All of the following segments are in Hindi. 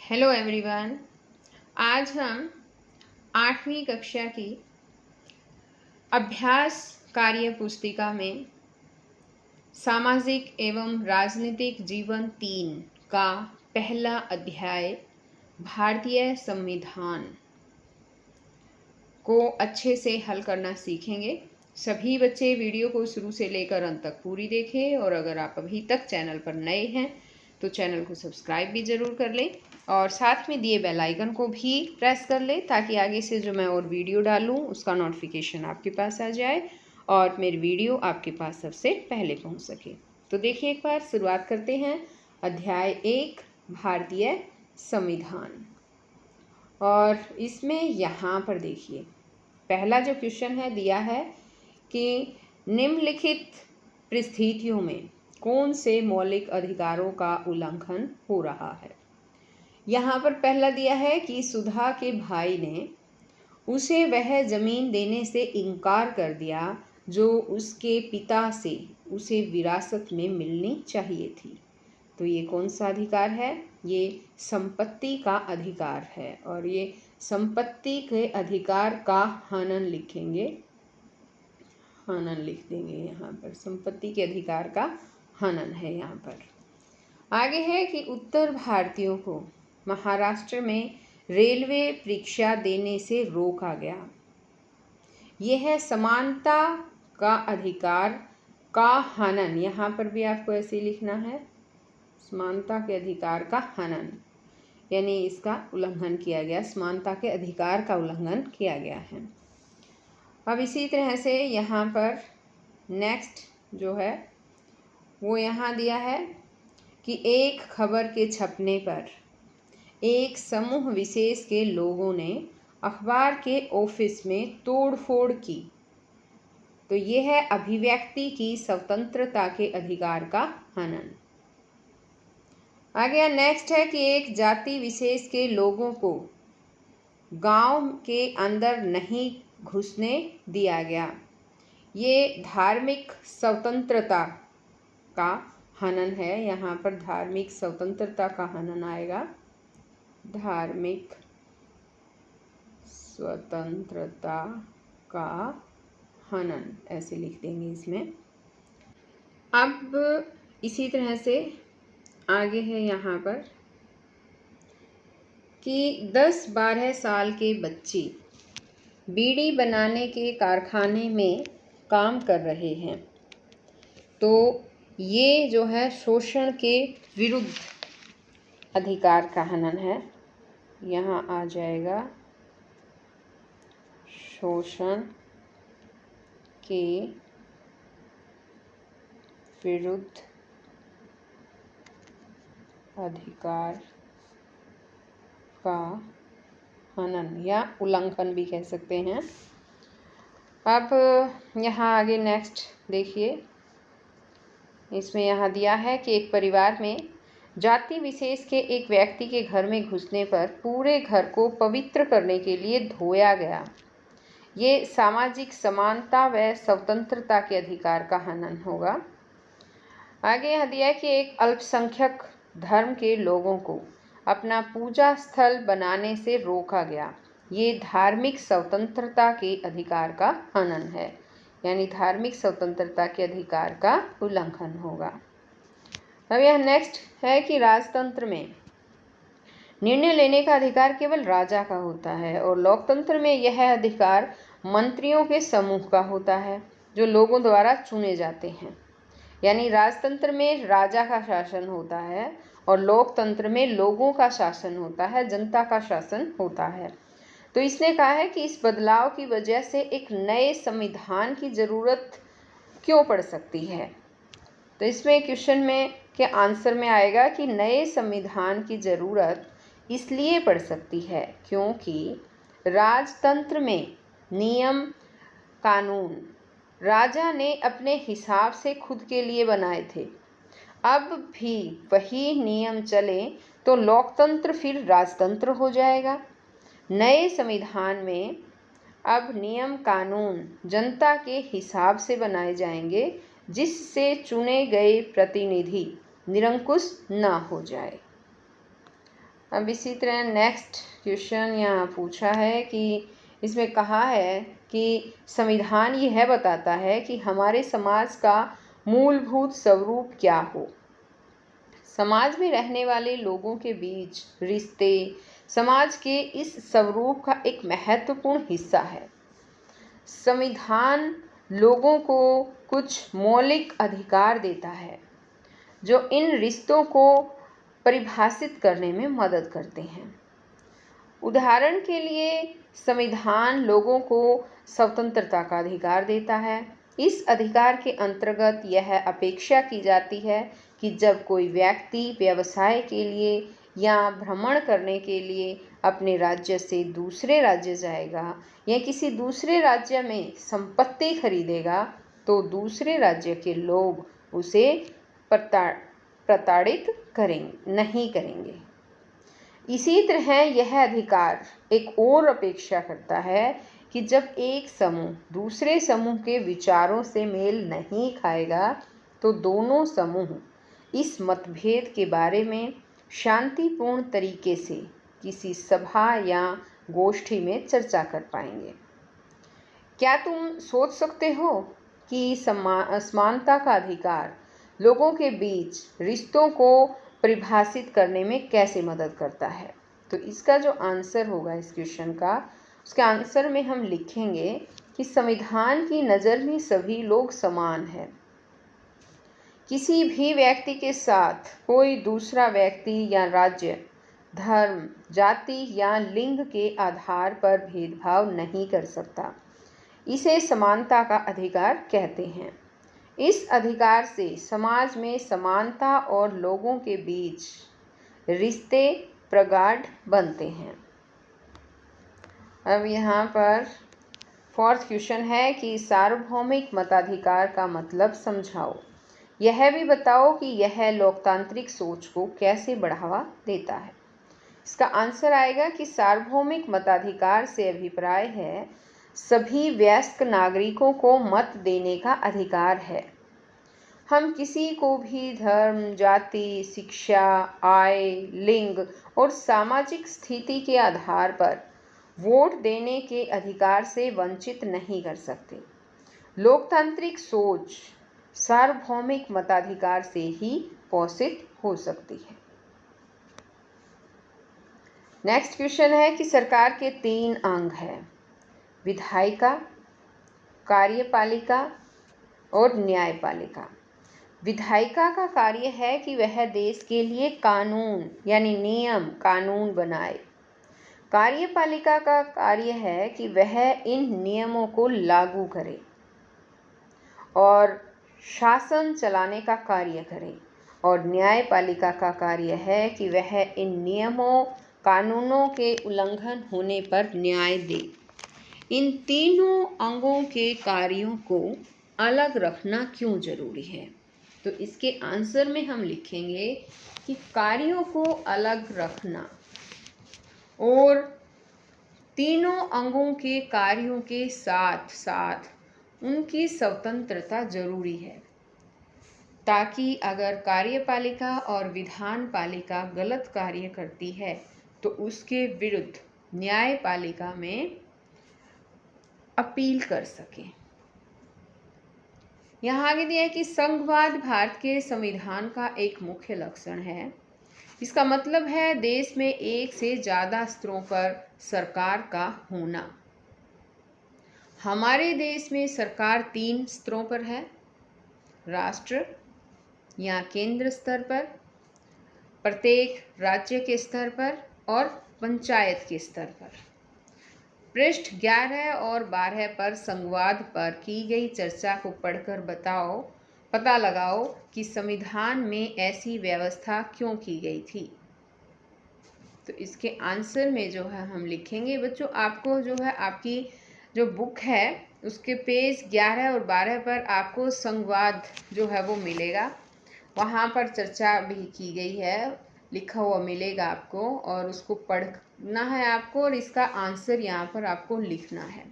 Hello everyone. आज हम 8वीं कक्षा की अभ्यास कार्य पुस्तिका में सामाजिक एवं राजनीतिक जीवन 3 का पहला अध्याय भारतीय संविधान को अच्छे से हल करना सीखेंगे। सभी बच्चे वीडियो को शुरू से लेकर अंत तक पूरी देखें और अगर आप अभी तक चैनल पर नए हैं तो चैनल को सब्सक्राइब भी ज़रूर कर लें और साथ में दिए बेल आइकन को भी प्रेस कर लें ताकि आगे से जो मैं और वीडियो डालूं उसका नोटिफिकेशन आपके पास आ जाए और मेरी वीडियो आपके पास सबसे पहले पहुंच सके। तो देखिए, एक बार शुरुआत करते हैं। अध्याय 1 भारतीय संविधान। और इसमें यहाँ पर देखिए, पहला जो क्वेश्चन है दिया है कि निम्नलिखित परिस्थितियों में कौन से मौलिक अधिकारों का उल्लंघन हो रहा है। यहाँ पर पहला दिया है कि सुधा के भाई ने उसे वह जमीन देने से इनकार कर दिया जो उसके पिता से उसे विरासत में मिलनी चाहिए थी। तो ये कौन सा अधिकार है? ये संपत्ति का अधिकार है और ये संपत्ति के अधिकार का हनन लिखेंगे, हनन लिख देंगे यहाँ पर। संपत्ति के अधिकार का हनन है यहाँ पर। आगे है कि उत्तर भारतीयों को महाराष्ट्र में रेलवे परीक्षा देने से रोका गया। यह है समानता का अधिकार का हनन। यहाँ पर भी आपको ऐसे लिखना है, समानता के अधिकार का हनन, यानी इसका उल्लंघन किया गया, समानता के अधिकार का उल्लंघन किया गया है। अब इसी तरह से यहाँ पर नेक्स्ट जो है वो यहाँ दिया है कि एक खबर के छपने पर एक समूह विशेष के लोगों ने अखबार के ऑफिस में तोड़फोड़ की। तो ये है अभिव्यक्ति की स्वतंत्रता के अधिकार का हनन। आगे नेक्स्ट है कि एक जाति विशेष के लोगों को गांव के अंदर नहीं घुसने दिया गया। ये धार्मिक स्वतंत्रता का हनन है। यहाँ पर धार्मिक स्वतंत्रता का हनन आएगा, धार्मिक स्वतंत्रता का हनन ऐसे लिख देंगे इसमें। अब इसी तरह से आगे है यहाँ पर कि 10-12 साल के बच्चे बीड़ी बनाने के कारखाने में काम कर रहे हैं। तो ये जो है शोषण के विरुद्ध अधिकार का हनन है। यहाँ आ जाएगा शोषण के विरुद्ध अधिकार का हनन या उल्लंघन भी कह सकते हैं। अब यहाँ आगे नेक्स्ट देखिए, इसमें यहाँ दिया है कि एक परिवार में जाति विशेष के एक व्यक्ति के घर में घुसने पर पूरे घर को पवित्र करने के लिए धोया गया। ये सामाजिक समानता व स्वतंत्रता के अधिकार का हनन होगा। आगे यहाँ दिया है कि एक अल्पसंख्यक धर्म के लोगों को अपना पूजा स्थल बनाने से रोका गया। ये धार्मिक स्वतंत्रता के अधिकार का हनन है, यानी धार्मिक स्वतंत्रता के अधिकार का उल्लंघन होगा। अब यह नेक्स्ट है कि राजतंत्र में निर्णय लेने का अधिकार केवल राजा का होता है और लोकतंत्र में यह अधिकार मंत्रियों के समूह का होता है जो लोगों द्वारा चुने जाते हैं। यानी राजतंत्र में राजा का शासन होता है और लोकतंत्र में लोगों का शासन होता है, जनता का शासन होता है। तो इसने कहा है कि इस बदलाव की वजह से एक नए संविधान की ज़रूरत क्यों पड़ सकती है। तो इसमें क्वेश्चन में के आंसर में आएगा कि नए संविधान की ज़रूरत इसलिए पड़ सकती है क्योंकि राजतंत्र में नियम कानून राजा ने अपने हिसाब से खुद के लिए बनाए थे। अब भी वही नियम चले तो लोकतंत्र फिर राजतंत्र हो जाएगा। नए संविधान में अब नियम कानून जनता के हिसाब से बनाए जाएंगे जिससे चुने गए प्रतिनिधि निरंकुश ना हो जाए। अब इसी तरह नेक्स्ट क्वेश्चन यहाँ पूछा है कि इसमें कहा है कि संविधान यह बताता है कि हमारे समाज का मूलभूत स्वरूप क्या हो। समाज में रहने वाले लोगों के बीच रिश्ते समाज के इस स्वरूप का एक महत्वपूर्ण हिस्सा है। संविधान लोगों को कुछ मौलिक अधिकार देता है जो इन रिश्तों को परिभाषित करने में मदद करते हैं। उदाहरण के लिए संविधान लोगों को स्वतंत्रता का अधिकार देता है। इस अधिकार के अंतर्गत यह अपेक्षा की जाती है कि जब कोई व्यक्ति व्यवसाय के लिए या भ्रमण करने के लिए अपने राज्य से दूसरे राज्य जाएगा या किसी दूसरे राज्य में संपत्ति खरीदेगा तो दूसरे राज्य के लोग उसे प्रताड़ित नहीं करेंगे। इसी तरह यह अधिकार एक और अपेक्षा करता है कि जब एक समूह दूसरे समूह के विचारों से मेल नहीं खाएगा तो दोनों समूह इस मतभेद के बारे में शांतिपूर्ण तरीके से किसी सभा या गोष्ठी में चर्चा कर पाएंगे। क्या तुम सोच सकते हो कि समानता का अधिकार लोगों के बीच रिश्तों को परिभाषित करने में कैसे मदद करता है? तो इसका जो आंसर होगा इस क्वेश्चन का, उसके आंसर में हम लिखेंगे कि संविधान की नज़र में सभी लोग समान हैं। किसी भी व्यक्ति के साथ कोई दूसरा व्यक्ति या राज्य धर्म, जाति या लिंग के आधार पर भेदभाव नहीं कर सकता। इसे समानता का अधिकार कहते हैं। इस अधिकार से समाज में समानता और लोगों के बीच रिश्ते प्रगाढ़ बनते हैं। अब यहाँ पर फोर्थ क्वेश्चन है कि सार्वभौमिक मताधिकार का मतलब समझाओ। यह भी बताओ कि यह लोकतांत्रिक सोच को कैसे बढ़ावा देता है। इसका आंसर आएगा कि सार्वभौमिक मताधिकार से अभिप्राय है सभी वयस्क नागरिकों को मत देने का अधिकार है। हम किसी को भी धर्म, जाति, शिक्षा, आय, लिंग और सामाजिक स्थिति के आधार पर वोट देने के अधिकार से वंचित नहीं कर सकते। लोकतांत्रिक सोच सार्वभौमिक मताधिकार से ही पोषित हो सकती है। नेक्स्ट क्वेश्चन है कि सरकार के 3 अंग हैं: विधायिका, कार्यपालिका और न्यायपालिका। विधायिका का कार्य है कि वह देश के लिए कानून यानी नियम कानून बनाए। कार्यपालिका का कार्य है कि वह इन नियमों को लागू करे और शासन चलाने का कार्य करे। और न्यायपालिका का कार्य है कि वह इन नियमों कानूनों के उल्लंघन होने पर न्याय दे। इन तीनों अंगों के कार्यों को अलग रखना क्यों जरूरी है? तो इसके आंसर में हम लिखेंगे कि कार्यों को अलग रखना और तीनों अंगों के कार्यों के साथ साथ उनकी स्वतंत्रता जरूरी है, ताकि अगर कार्यपालिका और विधान पालिका गलत कार्य करती है तो उसके विरुद्ध न्यायपालिका में अपील कर सके। यहाँ आगे दिया है कि संघवाद भारत के संविधान का एक मुख्य लक्षण है। इसका मतलब है देश में एक से ज़्यादा स्तरों पर सरकार का होना। हमारे देश में सरकार 3 स्तरों पर है: राष्ट्र या केंद्र स्तर पर, प्रत्येक राज्य के स्तर पर और पंचायत के स्तर पर। पृष्ठ 11 और 12 पर संघवाद पर की गई चर्चा को पढ़कर पता लगाओ कि संविधान में ऐसी व्यवस्था क्यों की गई थी। तो इसके आंसर में जो है हम लिखेंगे बच्चों, आपको जो है आपकी जो बुक है उसके पेज 11 और 12 पर आपको संघवाद जो है वो मिलेगा। वहाँ पर चर्चा भी की गई है, लिखा हुआ मिलेगा आपको और उसको पढ़ना है आपको और इसका आंसर यहाँ पर आपको लिखना है।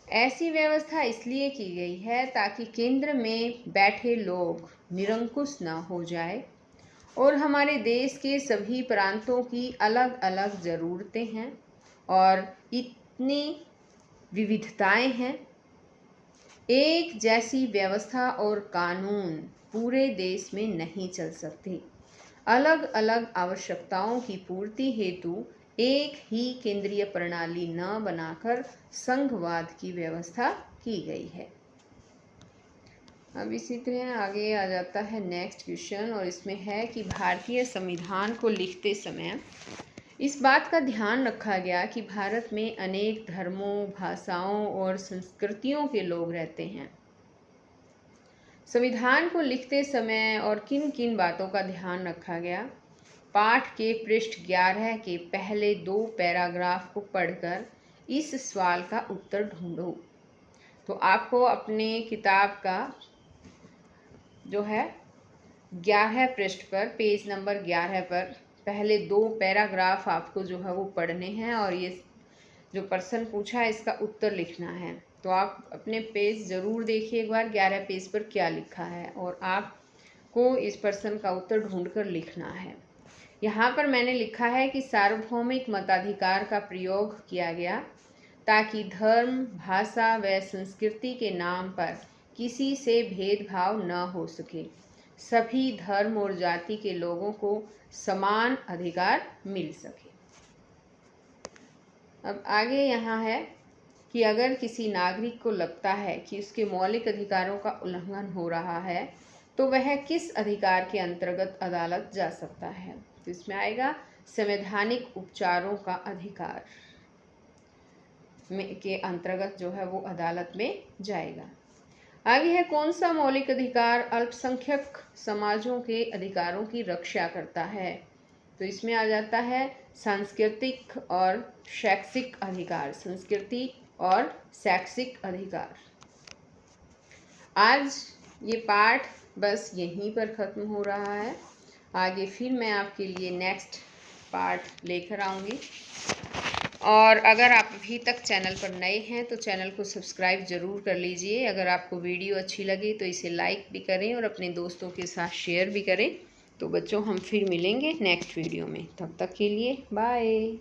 ऐसी व्यवस्था इसलिए की गई है ताकि केंद्र में बैठे लोग निरंकुश न हो जाए और हमारे देश के सभी प्रांतों की अलग अलग ज़रूरतें हैं और इतनी विविधताएं हैं। एक जैसी व्यवस्था और कानून पूरे देश में नहीं चल सकते। अलग अलग आवश्यकताओं की पूर्ति हेतु एक ही केंद्रीय प्रणाली न बनाकर संघवाद की व्यवस्था की गई है। अब इसी तरह आगे आ जाता है नेक्स्ट क्वेश्चन, और इसमें है कि भारतीय संविधान को लिखते समय इस बात का ध्यान रखा गया कि भारत में अनेक धर्मों, भाषाओं और संस्कृतियों के लोग रहते हैं। संविधान को लिखते समय और किन किन बातों का ध्यान रखा गया? पाठ के पृष्ठ 11 के पहले 2 पैराग्राफ को पढ़कर इस सवाल का उत्तर ढूंढो। तो आपको अपने किताब का जो है 11 पृष्ठ पर, पेज नंबर 11 पर पहले 2 पैराग्राफ आपको जो है वो पढ़ने हैं और ये जो प्रश्न पूछा है इसका उत्तर लिखना है। तो आप अपने पेज ज़रूर देखिए एक बार 11 पेज पर क्या लिखा है और आपको इस प्रश्न का उत्तर ढूंढकर लिखना है। यहाँ पर मैंने लिखा है कि सार्वभौमिक मताधिकार का प्रयोग किया गया ताकि धर्म, भाषा व संस्कृति के नाम पर किसी से भेदभाव न हो सके। सभी धर्म और जाति के लोगों को समान अधिकार मिल सके। अब आगे यहाँ है कि अगर किसी नागरिक को लगता है कि उसके मौलिक अधिकारों का उल्लंघन हो रहा है तो वह किस अधिकार के अंतर्गत अदालत जा सकता है? तो इसमें आएगा संवैधानिक उपचारों का अधिकार के अंतर्गत जो है वो अदालत में जाएगा। आगे है कौन सा मौलिक अधिकार अल्पसंख्यक समाजों के अधिकारों की रक्षा करता है? तो इसमें आ जाता है सांस्कृतिक और शैक्षिक अधिकार। संस्कृति और शैक्षिक अधिकार। आज ये पाठ बस यहीं पर ख़त्म हो रहा है। आगे फिर मैं आपके लिए नेक्स्ट पार्ट लेकर आऊँगी। और अगर आप अभी तक चैनल पर नए हैं तो चैनल को सब्सक्राइब ज़रूर कर लीजिए। अगर आपको वीडियो अच्छी लगे तो इसे लाइक भी करें और अपने दोस्तों के साथ शेयर भी करें। तो बच्चों हम फिर मिलेंगे नेक्स्ट वीडियो में, तब तक के लिए बाय।